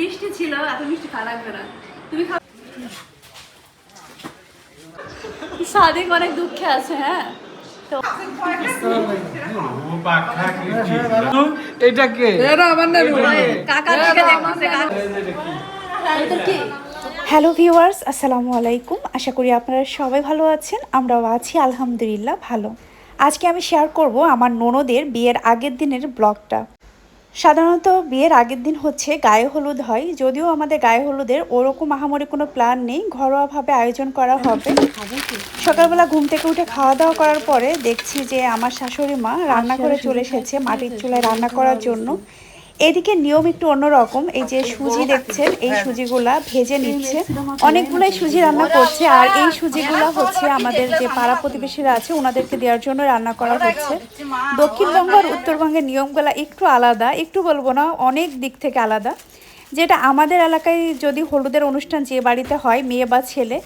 মিষ্টি ছিল, এত মিষ্টি খাওয়া লাগবে না। তুমি খাও। সাদিক অনেক দুঃখে আছে। হ্যাঁ তো এটা কে? কাকা থেকে দেখতেছে। কি হ্যালো ভিউয়ার্স, আসসালামু আলাইকুম। আশা করি আপনারা সবাই ভালো আছেন। আমরাও আছি আলহামদুলিল্লাহ ভালো। আজকে আমি শেয়ার করব আমার ননদের বিয়ের আগের দিনের ব্লগটা। সাধারণত বিয়ের আগের দিন হচ্ছে গায়ে হলুদ হয়, যদিও আমাদের গায়ে হলুদের ওরকম আহামরি কোনো প্ল্যান নেই, ঘরোয়াভাবে আয়োজন করা হবে। সকালবেলা ঘুম থেকে উঠে খাওয়া দাওয়া করার পরে দেখছি যে আমার শাশুড়ি মা রান্না করে চলে এসেছে মাটির চুলায় রান্না করার জন্য। এদিকে নিয়ম একটু অন্যরকম। এই যে সুজি দেখছেন, এই সুজিগুলা ভেজে নিচ্ছে। অনেকগুলাই সুজি রান্না করছে, আর এই সুজিগুলা হচ্ছে আমাদের যে পাড়া প্রতিবেশীরা আছে ওনাদেরকে দেওয়ার জন্য রান্না করা হচ্ছে। দক্ষিণবঙ্গ আর উত্তরবঙ্গের নিয়মগুলা একটু আলাদা, একটু বলবো না, অনেক দিক থেকে আলাদা। যেটা আমাদের এলাকায় যদি হলুদের অনুষ্ঠান যে বাড়িতে হয়, মেয়ে বা ছেলে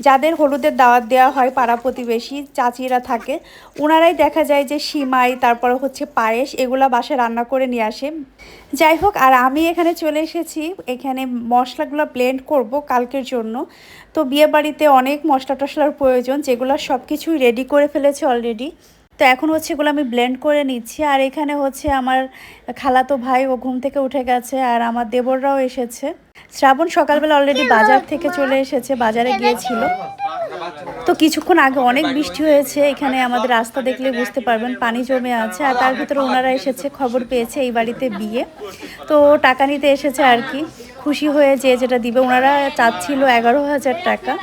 যাদের হলুদের দাওয়াত দেওয়া হয়, পাড়া প্রতিবেশী চাচিরা থাকে, ওনারাই দেখা যায় যে সিমাই, তারপরে হচ্ছে পায়েস, এগুলা বাসায় রান্না করে নিয়ে আসে। যাই হোক, আর আমি এখানে চলে এসেছি, এখানে মশলাগুলো ব্লেন্ড করব কালকের জন্য। তো বিয়ে বাড়িতে অনেক মশলা টশলার প্রয়োজন, যেগুলো সব কিছুই রেডি করে ফেলেছে অলরেডি। তো এখন হচ্ছে এগুলো আমি ব্লেন্ড করে নিচ্ছি। আর এখানে হচ্ছে আমার খালাতো ভাই, ও ঘুম থেকে উঠে গেছে, আর আমার দেবররাও এসেছে। শ্রাবণ সকালবেলা অলরেডি বাজার থেকে চলে এসেছে, বাজারে গিয়েছিল। তো কিছুক্ষণ আগে অনেক বৃষ্টি হয়েছে, এখানে আমাদের রাস্তা দেখলে বুঝতে পারবেন পানি জমে আছে। আর তার ভিতরে ওনারা এসেছে, খবর পেয়েছে এই বাড়িতে বিয়ে, তো টাকা নিতে এসেছে আর কি। খুশি হয়ে যে যেটা দিবে, ওনারা চাচ্ছিল 11,000 টাকা।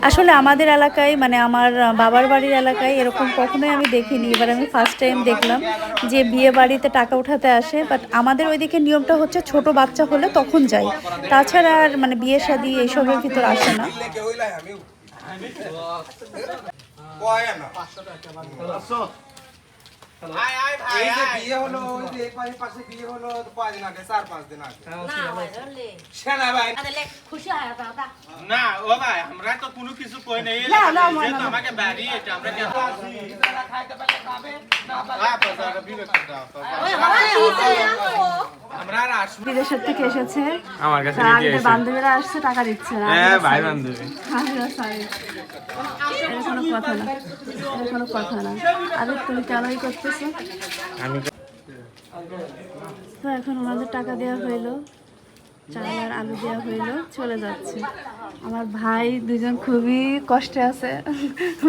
আসলে আমাদের এলাকায়, মানে আমার বাবার বাড়ির এলাকায় এরকম কখনোই আমি দেখিনি। এবার আমি ফার্স্ট টাইম দেখলাম যে বিয়ে বাড়িতে টাকা উঠাতে আসে। বাট আমাদের ওইদিকে নিয়মটা হচ্ছে ছোট বাচ্চা হলে তখন যায়, তাছাড়া আর মানে বিয়ে শাদী এইসবের ভিতর আসে না। বিয়ে হলো পাশে বিয়ে হলো 5 দিন আগে, 4-5 দিন আগে সেনা ভাই খুশি হয় দাদা না ও ভাই, আমরা তো কোনো কিছু কই নাই, যেহেতু আমাকে বাড়ি এটা আমরা কেন খাইতে পারলে খাবে না বাজার বিরক্ত দাও। আমরা আর আসবো বিদেশের থেকে এসেছে, আমার কাছে আগের বান্ধবীরা আসছে, টাকা দিচ্ছে না। হ্যাঁ ভাই বান্ধবী, এটা কোনো কথা না, এটা কোনো কথা না। আরে তুমি কেনই করতেছো? আমি তো এখন ওনাদের টাকা দেওয়া হইলো, চাল আর আলু দেওয়া হইলো, চলে যাচ্ছে। আমার ভাই দুজন খুবই কষ্টে আছে,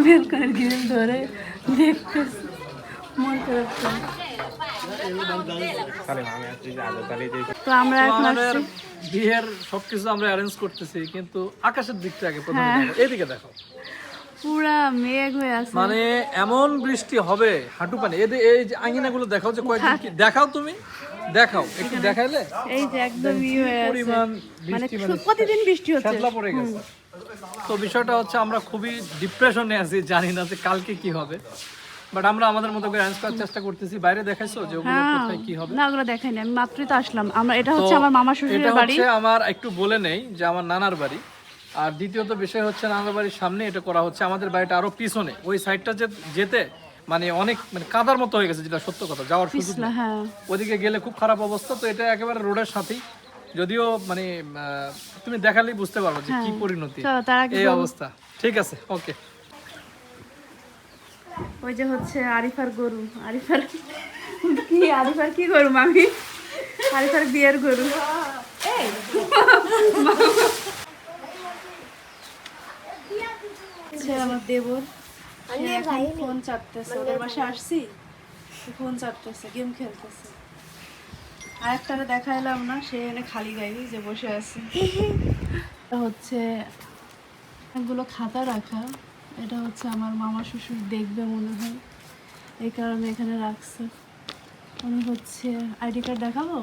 বেলকনের গ্রিল ধরে দেখতেছে, মন খারাপ করে। তো আমরা এখন আসছি, বিয়ের সবকিছু আমরা অ্যারেঞ্জ করতেছি, কিন্তু আকাশের দিকটা আগে প্রথমে হ্যাঁ। দেখো, এইদিকে দেখো, পুরা মেঘ হয়ে আছে। মানে এমন বৃষ্টি হবে হাঁটু পানি। এই যে আঙিনাগুলো দেখাও, যে কয়েকদিন কি দেখাও, তুমি দেখাও একটু, দেখাইলে এই যে একদম ই হয়ে আছে, পরিমাণ মানে বৃষ্টি, মানে প্রতিদিন বৃষ্টি হচ্ছে। শ্যাতলা পড়ে গেছে। তো বিষয়টা হচ্ছে আমরা খুবই ডিপ্রেশনে আছি, জানি না যে কালকে কি হবে, বাট আমরা আমাদের মতো করে অ্যারেঞ্জ করার চেষ্টা করতেছি। বাইরে দেখাইছো যে ওগুলো হ্যাঁ, কোথায় কি হবে? না ওগুলো দেখাইনি, আমি মাত্রই তো আসলাম। আমরা এটা তো হচ্ছে আমার মামা এটা শ্বশুরের বাড়ি। হচ্ছে আমার, একটু বলে নেই যে আমার নানার বাড়ি। আর দ্বিতীয়ত বিষয় হচ্ছে নানার বাড়ির সামনে এটা করা হচ্ছে, আমাদের বাড়িটা আরো পিছনে, ওই সাইডটা যেতে মানে অনেক মানে কাদার মতো হয়ে গেছে, যেটা সত্য কথা, যাওয়ার সুযোগ পিছলা, নেই। হ্যাঁ। ওদিকে গেলে খুব খারাপ অবস্থা। তো এটা একেবারে রোডের সাথেই, যদিও মানে তুমি দেখালেই বুঝতে পারবে যে কি পরিণতি, চলো, তার আগে এই অবস্থা। ঠিক আছে, ওকে। ওই যে হচ্ছে আরিফার গরু, আরিফার কি গরু মামি? আরিফার বিয়ের গরু। আমার দেবর এখন ফোন চাপতেছে, ওদের বাসায় আসছি, ফোন চাপতেছে, গেম খেলতেছে। আরেকটা দেখাইলাম না, সে এনে খালি গায়ে যে বসে আছে। এটা হচ্ছে অনেকগুলো খাতা রাখা, এটা হচ্ছে আমার মামা শ্বশুর দেখবে মনে হয়, এই কারণে এখানে রাখছে। উনি হচ্ছে আইডি কার্ড দেখাবো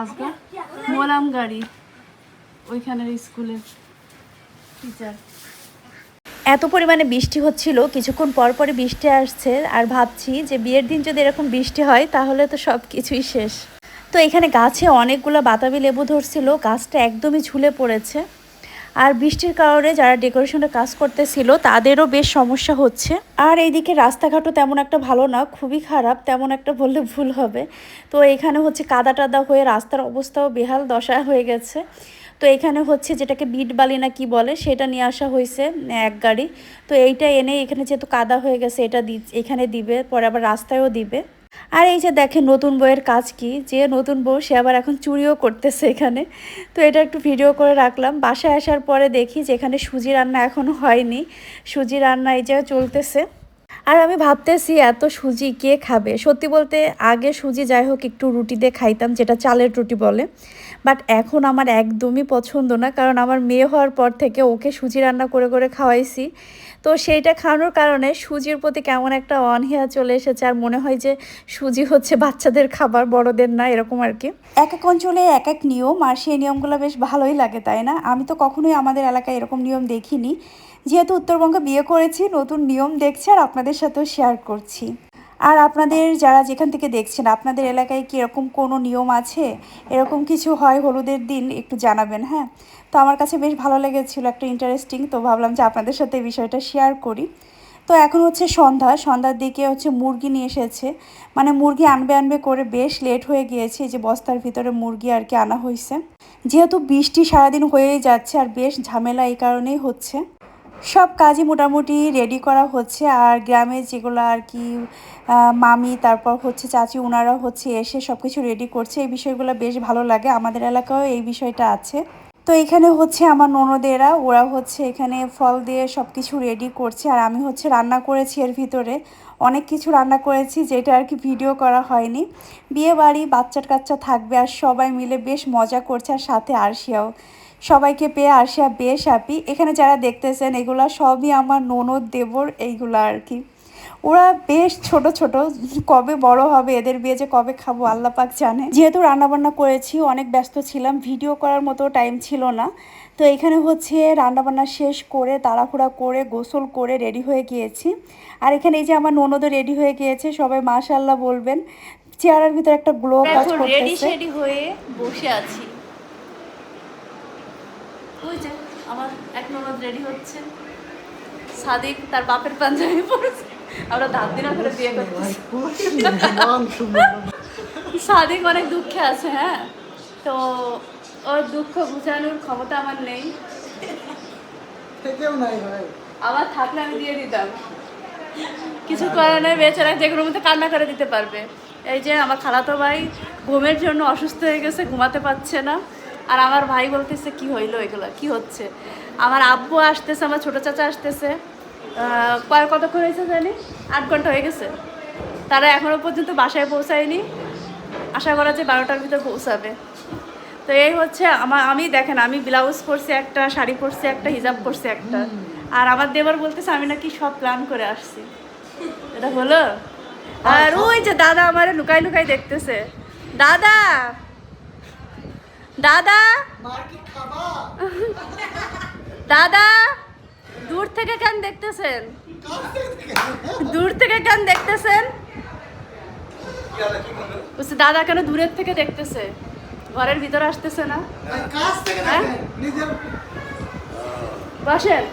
আজকে, মোলাম গাড়ি ওইখানের স্কুলের টিচার। এত পরিমাণে বৃষ্টি হচ্ছিল, কিছুক্ষণ পর পরই বৃষ্টি আসছে, আর ভাবছি যে বিয়ের দিন যদি এরকম বৃষ্টি হয় তাহলে তো সব কিছুই শেষ। তো এখানে গাছে অনেকগুলো বাতাবি লেবু ধরছিল, গাছটা একদমই ঝুলে পড়েছে। আর বৃষ্টির কারণে যারা ডেকোরেশনের কাজ করতেছিল তাদেরও বেশ সমস্যা হচ্ছে। আর এইদিকে রাস্তাঘাটও তেমন একটা ভালো না, খুবই খারাপ, তেমন একটা বললে ভুল হবে। তো এখানে হচ্ছে কাদা টাদা হয়ে রাস্তার অবস্থাও বেহাল দশা হয়ে গেছে। তো এখানে হচ্ছে যেটাকে বিট বালি না কি বলে সেটা নিয়ে আসা হয়েছে এক গাড়ি। তো এইটা এনে এখানে যেহেতু কাদা হয়ে গেছে এটা এখানে দিবে, পরে আবার রাস্তায়ও দিবে। আর এই যে দেখেন নতুন বউয়ের কাজ কি, যে নতুন বউ সে আবার এখন চুরিও করতেছে এখানে। তো এটা একটু ভিডিও করে রাখলাম। বাসায় আসার পরে দেখি যে এখানে সুজি রান্না এখনও হয়নি, সুজি রান্না এই যে চলতেছে। আর আমি ভাবতেছি এত সুজি কে খাবে। সত্যি বলতে আগে সুজি যাই হোক একটু রুটি দিয়ে খাইতাম, যেটা চালের রুটি বলে, বাট এখন আমার একদমই পছন্দ না। কারণ আমার মেয়ে হওয়ার পর থেকে ওকে সুজি রান্না করে করে খাওয়াইছি, তো সেইটা খাওয়ানোর কারণে সুজির প্রতি কেমন একটা অনীহা চলে এসেছে। আর মনে হয় যে সুজি হচ্ছে বাচ্চাদের খাবার, বড়দের না, এরকম আর কি। এক এক অঞ্চলে এক এক নিয়ম, আর সেই নিয়মগুলো বেশ ভালোই লাগে, তাই না? আমি তো কখনোই আমাদের এলাকায় এরকম নিয়ম দেখিনি। যেহেতু উত্তরবঙ্গে বিয়ে করেছি, নতুন নিয়ম দেখছি আর আপনাদের সাথেও শেয়ার করছি। আর আপনাদের যারা যেখান থেকে দেখছেন, আপনাদের এলাকায় কি এরকম কোনো নিয়ম আছে, এরকম কিছু হয় হলুদের দিন, একটু জানাবেন। হ্যাঁ, তো আমার কাছে বেশ ভালো লেগেছিলো, একটা ইন্টারেস্টিং, তো ভাবলাম যে আপনাদের সাথে এই বিষয়টা শেয়ার করি। তো এখন হচ্ছে সন্ধ্যার দিকে হচ্ছে মুরগি নিয়ে এসেছে, মানে মুরগি আনবে করে বেশ লেট হয়ে গিয়েছে। যে বস্তার ভিতরে মুরগি আর কি আনা হয়েছে। যেহেতু বৃষ্টি সারাদিন হয়েই যাচ্ছে আর বেশ ঝামেলা এই কারণেই হচ্ছে। সব কাজই মোটামুটি রেডি করা হচ্ছে। আর গ্রামে যেগুলো আর কি মামি, তারপর হচ্ছে চাচি, ওনারা হচ্ছে এসে সব কিছু রেডি করছে। এই বিষয়গুলো বেশ ভালো লাগে, আমাদের এলাকায়ও এই বিষয়টা আছে। তো এখানে হচ্ছে আমার ননদেরা, ওরা হচ্ছে এখানে ফল দিয়ে সব কিছু রেডি করছে। আর আমি হচ্ছে রান্না করেছি, এর ভিতরে অনেক কিছু রান্না করেছি যেটা আর কি ভিডিও করা হয়নি। বিয়ে বাড়ি, বাচ্চা কাচ্চা থাকবে আর সবাই মিলে বেশ মজা করছে। আর সাথে আরশিয়াও, সবাইকে পেয়ে আরশিয়া বেশ হ্যাপি। এখানে যারা দেখতেছেন এগুলা সবই আমার ননদ, দেবর, এইগুলো আর কি। ওরা বেশ ছোট ছোট, কবে বড় হবে, এদের বিয়ে যে কবে খাবো আল্লাহ পাক জানে। যেহেতু রান্নাবান্না করেছি, অনেক ব্যস্ত ছিলাম, ভিডিও করার মতো টাইম ছিল না। তো এখানে হচ্ছে রান্নাবান্না শেষ করে তাড়াহুড়া করে গোসল করে রেডি হয়ে গিয়েছি। আর এখানে এই যে আমার ননদও রেডি হয়ে গিয়েছে, সবাই মাশাআল্লাহ বলবেন। চেহারার ভিতরে একটা গ্লো কাজ করতেছে। রেডি হয়ে বসে আছি। ওই যে আমার এক ননদ রেডি হচ্ছে, সাদিক তার বাপের পাঞ্জাবি পরেছে। আমরা দাঁত দিনা করে বিয়ে করতেছি। সাদিক অনেক দুঃখে আছে, হ্যাঁ, তো ওর দুঃখ বুঝানোর ক্ষমতা আমার নেই। আমার থাকলে আমি দিয়ে দিতাম, কিছু করার নেই, বেচারা যে কোনো মধ্যে কান্না করে দিতে পারবে। এই যে আমার খালাতো ভাই ঘুমের জন্য অসুস্থ হয়ে গেছে, ঘুমাতে পারছে না। আর আমার ভাই বলতেছে কি হইলো, এগুলো কি হচ্ছে। আমার আব্বু আসতেছে, আমার ছোটো চাচা আসতেছে। কতক্ষণ হয়েছে জানি, 8 ঘন্টা হয়ে গেছে। তারা এখনও পর্যন্ত বাসায় পৌঁছায়নি, আশা করা যে 12টার ভিতরে পৌঁছাবে। তো এই হচ্ছে আমি দেখেন, আমি ব্লাউজ পরছি একটা, শাড়ি পরছি একটা, হিজাব পরছি একটা। আর আমার দেবর বলতেছে আমি নাকি সব প্ল্যান করে আসছি। এটা হলো? আর ওই যে দাদা আমার লুকাই লুকাই দেখতেছে। দাদা দাদা দাদা, দূর থেকে কেন দেখতেছেন? দূর থেকে কেন দেখতেছেন? দাদা কেন দূরের থেকে দেখতেছে, ঘরের ভিতরে আসতেছে না? বসেন,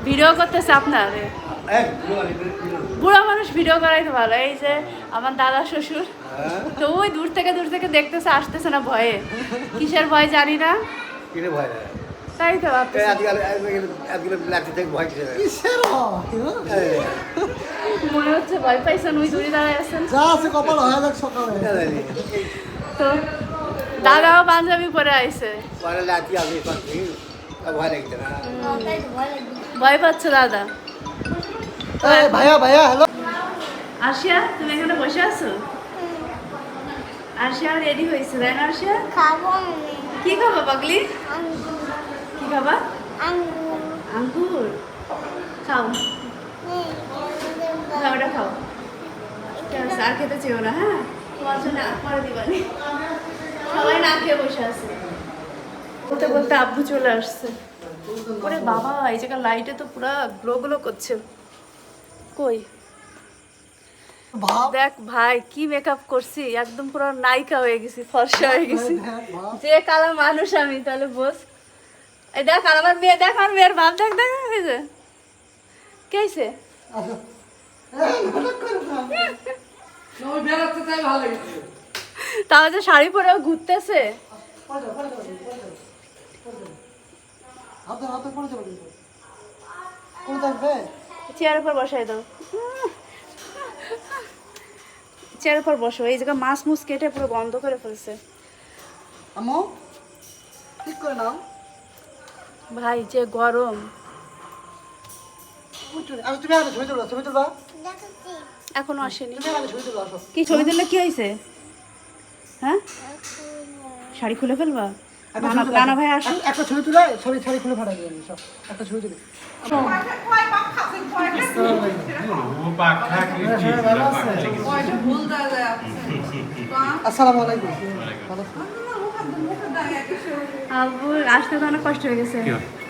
ভিডিও করতেছে আপনার। বুড়া মানুষ ভিডিও করাই তো ভালো। এই যে আমার দাদা শ্বশুর, তো ওই দূর থেকে দেখতেছে, আসতেছে না ভয়ে। কিসের ভয় জানি না, তাই তো মনে হচ্ছে ভয় পাইছেন, ওই দূরে দাঁড়ায় আছেন। তো দাদাও পাঞ্জাবি পরে আইছে, ভয় পাচ্ছে দাদা। আরশিয়া তুমি এখানে বসে আছো? আরশিয়া রেডি হয়েছে তাই না? আরশিয়া কি খাবা পাগলি? কি খাবা? আঙ্গুর খাও, ওটা খাও। আর খেতে চেও না, হ্যাঁ, তোমার জন্য পরে দিবানি। সবাই না খেয়ে বসে আছে। বলতে বলতে আব্বু চলে আসছে। ওরে বাবা, এই জায়গায় লাইটে তো পুরো গ্লো করছে। কই দেখ ভাই, কি মেকআপ করছি, একদম পুরো নায়িকা হয়ে গেছি, ফর্সা হয়ে গেছি। যে কালা মানুষ আমি, তাহলে বস এই দেখ আর আমার মেয়ে, দেখ আমার মেয়ের বাপ, দেখ দেখ এই যে কে হইছে? তাও যে শাড়ি পরেও ঘুরতেছে। চেয়ারের উপর বসাই দাও, চেয়ারের উপর বসো। এই জায়গা মাছ মুছ কেটে পুরো বন্ধ করে ফেলছে। আম্মু ঠিক করে নাও। ভাই যে গরম, আমি তুমি আগে ছবি তুলবা, ছবি তুলবা, এখনো আসেনি। তুমি আগে ছবি তুলবা, আসো। কি ছবি তুললে কি হয়েছে? হ্যাঁ, শাড়ি খুলে ফেলবা? একটা ছবি তুলে- রানা ভাই আসো। একটা ছবি তুলে ছবি ছাড়ি খুলে ফাটাই দিবেন সব। একটা ছবি তুলে আসসালামু আলাইকুম। ভালো আছেন? আব্বু আসতে তো অনেক কষ্ট হয়ে গেছে।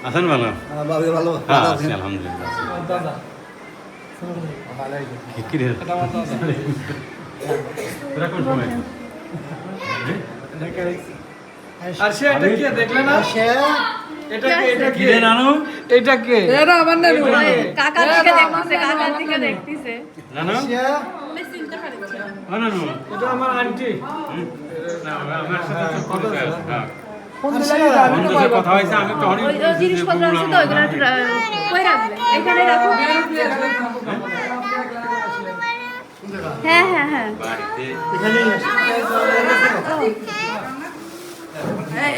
আছেন ভালো? ভালো ভালো হ্যাঁ আছি আলহামদুলিল্লাহ। দাদা কি রে? এটা আমার দাদা। তোরা কোন সময়? আর সে এটা কে দেখলে না? সে এটা কে? এটা কি কে? রে নানু? এটা কে? এরা আমার নানু। কাকার দিকে দেখতেছে, কাকার দিকে দেখতেছে। নানু? সে ও নানু? এটা আমার আন্টি। না, আমার সাথে তো কথা হয়েছে। হ্যাঁ। ফোন দিলে আমি জানি না বন্ধুর সাথে কথা হয়েছে, আমি তো অনেক ওই জিনিসপত্র আছে তো, ওইগুলো একটু কই রাখবে? এখানে রাখো। হ্যাঁ হ্যাঁ হ্যাঁ, বাড়িতে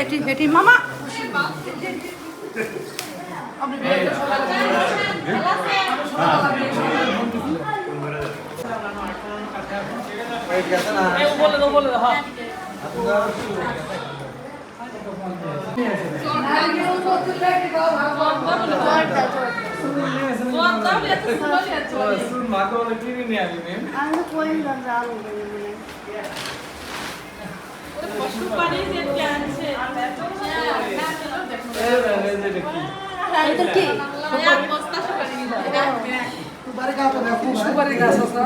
এটি এটি মামা। বলে দাও, হ্যাঁ। শুন, মাকে বলে কিনে নিয়ে আসবি। আমি কই যাবো এটা কি? বাড়ি কাছে দেখো সুপারি গাছ আছে।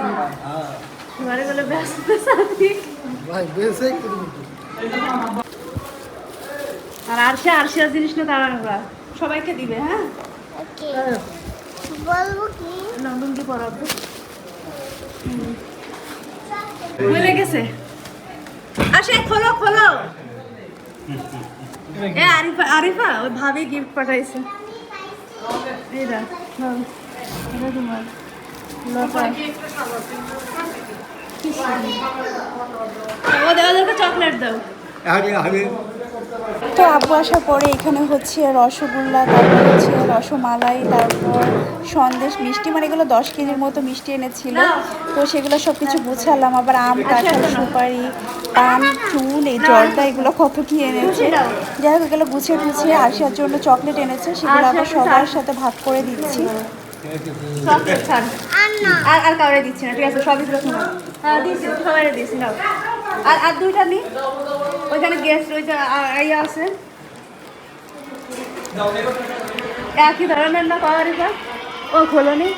ঘরে গেলে ব্যস্ত সাথী। ভাই বেসে আর আরশিয়া জিনিস না তারা রাখবা, সবাইকে দিবে। হ্যাঁ, বলবো কি? লন্ডনটি পরাবো। ভুলে গেছে। আসে, খোলো খোলো। এ আরিফা, আরিফা ওই ভাবি গিফট পাঠাইছে। এই দেখ, নাও, এটা তোমার। ওদেরকে চকলেট দাও। তো আব্বু আসার পরে এখানে হচ্ছে রসগোল্লা, তারপর হচ্ছে রসমালাই, তারপর সন্দেশ, মিষ্টি, মানে এগুলো 10 কেজির মতো মিষ্টি এনেছিল। তো সেগুলো সব কিছু গুছালাম। আবার আম, কাঁঠাল, সুপারি, পান, চুল, এই জর্দা, এগুলো কত কি এনেছে। যাই হোক, এগুলো গুছিয়ে গুছিয়ে আসার জন্য চকলেট এনেছে, সেগুলো আবার সবার সাথে ভাগ করে দিচ্ছি। চকলেট খান। আর কাউরে দিচ্ছি না, ঠিক আছে? সবই তো তোমার। হ্যাঁ দিচ্ছি, সবাই দিচ্ছি। নাও, আর দুইটা নি। ওইখানে গেস্ট, ওই যে ইয়ে আছে, একই ধরনের না পাওয়ারি পা। ও খোলনি।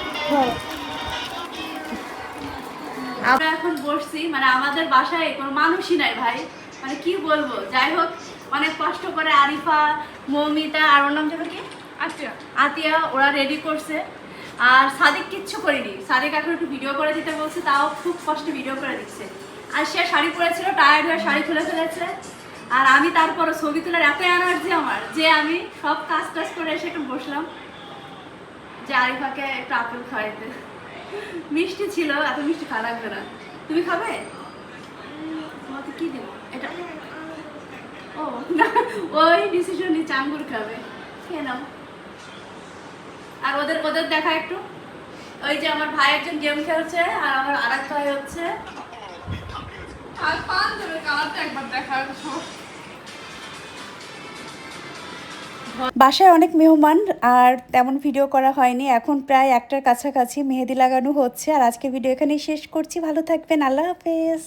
আমরা এখন বসছি, মানে আমাদের বাসায় কোনো মানুষই নাই ভাই, মানে কি বলবো। যাই হোক, অনেক কষ্ট করে আরিফা, মৌমিতা আর ওর নাম যেন কি, আতিয়া, ওরা রেডি করছে। আর সাদিক কিচ্ছু করিনি। সাদিক এখন একটু ভিডিও করে দিতে বলছে, তাও খুব কষ্টে ভিডিও করে দিচ্ছে। আর সে শাড়ি পরেছিল, টায়ার্ড হয়ে শাড়ি খুলে ফেলেছে। আর আমি তারপরে ছবি তোলার এত এনার্জি আমার, যে আমি সব কাজ টাজ করে এসে একটু বসলাম যে আরিফাকে একটু আপেল খাওয়াইতে। মিষ্টি ছিল, এত মিষ্টি খাওয়া লাগবে না। তুমি খাবে? তোমাকে কি দেবো? এটা ও না, ওই ডিসিশন নিচ্ছে, আঙ্গুর খাবে, খেয়ে নাও। আর ওদের ওদের দেখা একটু, ওই যে আমার ভাই একজন গেম খেলছে, আর আমার আর এক ভাই হচ্ছে আর পান দেবে। কালারটা একবার দেখা। বাসায় অনেক মেহমান, আর তেমন ভিডিও করা হয়নি। এখন প্রায় 1টার কাছাকাছি, মেহেদি লাগানো হচ্ছে। আর আজকে ভিডিও এখানেই শেষ করছি। ভালো থাকবেন, আল্লাহ হাফেজ।